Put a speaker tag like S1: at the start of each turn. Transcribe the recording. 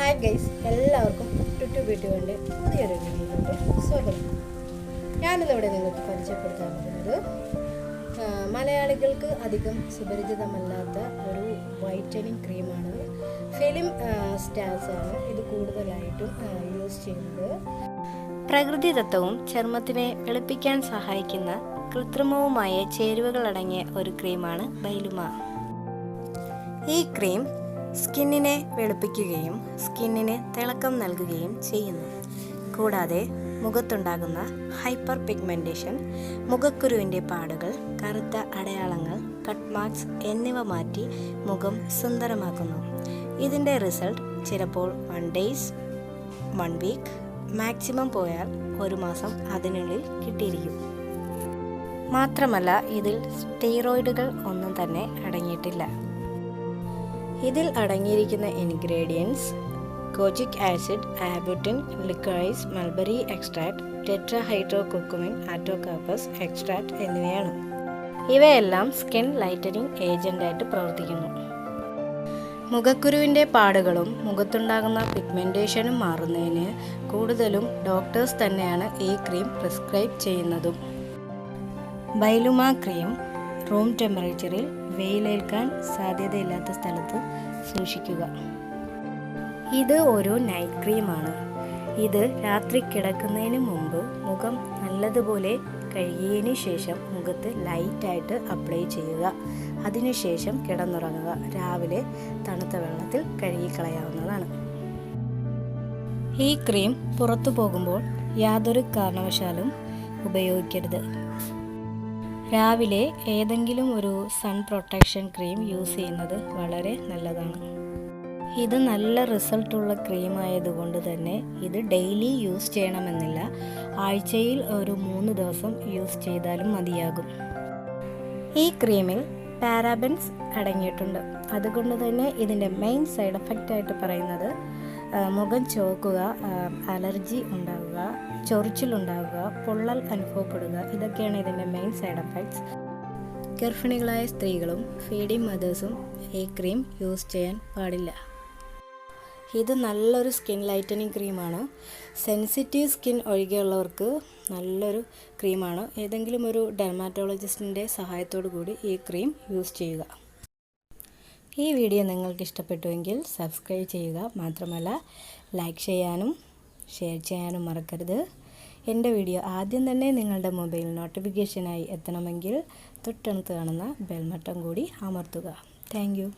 S1: Hi guys, എല്ലാവർക്കും ടുട്ടു ബ്യൂട്ടിയുടെ പുതിയൊരു വീഡിയോയിലോട്ട് സ്വാഗതം. ഞാനിന്നിവിടെ നിങ്ങൾക്ക് പരിചയപ്പെടുത്താൻ പോകുന്നത് മലയാളികൾക്ക് അധികം സുപരിചിതമല്ലാത്ത ഒരു വൈറ്റനിങ് ക്രീമാണ്. ഫിലിം സ്റ്റാർസാണ് ഇത് കൂടുതലായിട്ടും യൂസ് ചെയ്യുന്നത്. പ്രകൃതിദത്തവും ചർമ്മത്തിനെ വെളുപ്പിക്കാൻ സഹായിക്കുന്ന കൃത്രിമവുമായ ചേരുവകളടങ്ങിയ ഒരു ക്രീമാണ് ബൈലുമ. ഈ ക്രീം സ്കിന്നിനെ വെളുപ്പിക്കുകയും സ്കിന്നിന് തിളക്കം നൽകുകയും ചെയ്യുന്നു. കൂടാതെ മുഖത്തുണ്ടാകുന്ന ഹൈപ്പർ പിഗ്മെൻറ്റേഷൻ, മുഖക്കുരുവിൻ്റെ പാടുകൾ, കറുത്ത അടയാളങ്ങൾ, കട്ട് മാർക്സ് എന്നിവ മാറ്റി മുഖം സുന്ദരമാക്കുന്നു. ഇതിൻ്റെ റിസൾട്ട് ചിലപ്പോൾ 1 days, 1 week, മാക്സിമം പോയാൽ 1 മാസം അതിനുള്ളിൽ കിട്ടിയിരിക്കും. മാത്രമല്ല ഇതിൽ സ്റ്റീറോയിഡുകൾ ഒന്നും തന്നെ അടങ്ങിയിട്ടില്ല. ഇതിൽ അടങ്ങിയിരിക്കുന്ന ingredients kojic acid, arbutin, liquorice, mulberry extract, tetrahydrocurcumin, artocarpus extract എന്നിവയാണ്. ഇവയെല്ലാം സ്കിൻ ലൈറ്റനിങ് ഏജൻ്റായിട്ട് പ്രവർത്തിക്കുന്നു. മുഖക്കുരുവിൻ്റെ പാടുകളും മുഖത്തുണ്ടാകുന്ന പിഗ്മെൻറ്റേഷനും മാറുന്നതിന് കൂടുതലും ഡോക്ടേഴ്സ് തന്നെയാണ് ഈ ക്രീം പ്രിസ്ക്രൈബ് ചെയ്യുന്നതും. ബൈലുമ ക്രീം റൂം ടെമ്പറേച്ചറിൽ വെയിലേൽക്കാൻ സാധ്യതയില്ലാത്ത സ്ഥലത്ത് സൂക്ഷിക്കുക. ഇത് ഒരു നൈറ്റ് ക്രീമാണ്. ഇത് രാത്രി കിടക്കുന്നതിന് മുമ്പ് മുഖം നല്ലതുപോലെ കഴുകിയതിന് ശേഷം മുഖത്ത് ലൈറ്റായിട്ട് അപ്ലൈ ചെയ്യുക. അതിനുശേഷം കിടന്നുറങ്ങുക. രാവിലെ തണുത്ത വെള്ളത്തിൽ കഴുകിക്കളയാവുന്നതാണ്. ഈ ക്രീം പുറത്തു പോകുമ്പോൾ യാതൊരു കാരണവശാലും ഉപയോഗിക്കരുത്. രാവിലെ ഏതെങ്കിലും ഒരു സൺ പ്രൊട്ടക്ഷൻ ക്രീം യൂസ് ചെയ്യുന്നത് വളരെ നല്ലതാണ്. ഇത് നല്ല റിസൾട്ടുള്ള ക്രീം ആയതുകൊണ്ട് തന്നെ ഇത് ഡെയിലി യൂസ് ചെയ്യണമെന്നില്ല. ആഴ്ചയിൽ ഒരു 3 ദിവസം യൂസ് ചെയ്താലും മതിയാകും. ഈ ക്രീമിൽ പാരാബൻസ് അടങ്ങിയിട്ടുണ്ട്. അതുകൊണ്ട് തന്നെ ഇതിൻ്റെ മെയിൻ സൈഡ് എഫക്റ്റ് ആയിട്ട് പറയുന്നത് മുഖം ചുവക്കുക, അലർജി ഉണ്ടാവുക, ചൊറിച്ചിലുണ്ടാവുക, പൊള്ളൽ അനുഭവപ്പെടുക, ഇതൊക്കെയാണ് ഇതിൻ്റെ മെയിൻ സൈഡ് എഫക്ട്സ്. ഗർഭിണികളായ സ്ത്രീകളും ഫീഡിങ് മദേഴ്സും ഈ ക്രീം യൂസ് ചെയ്യാൻ പാടില്ല. ഇത് നല്ലൊരു സ്കിൻ ലൈറ്റനിങ് ക്രീമാണ്. സെൻസിറ്റീവ് സ്കിൻ ഒഴികെയുള്ളവർക്ക് നല്ലൊരു ക്രീമാണ്. ഏതെങ്കിലും ഒരു ഡെർമാറ്റോളജിസ്റ്റിൻ്റെ സഹായത്തോടു കൂടി ഈ ക്രീം യൂസ് ചെയ്യുക. ഈ വീഡിയോ നിങ്ങൾക്ക് ഇഷ്ടപ്പെട്ടുവെങ്കിൽ സബ്സ്ക്രൈബ് ചെയ്യുക. മാത്രമല്ല ലൈക്ക് ചെയ്യാനും ഷെയർ ചെയ്യാനും മറക്കരുത്. എൻ്റെ വീഡിയോ ആദ്യം തന്നെ നിങ്ങളുടെ മൊബൈൽ നോട്ടിഫിക്കേഷനായി എത്തണമെങ്കിൽ തൊട്ടടുത്ത് കാണുന്ന ബെൽ ബട്ടൺ കൂടി അമർത്തുക. Thank you.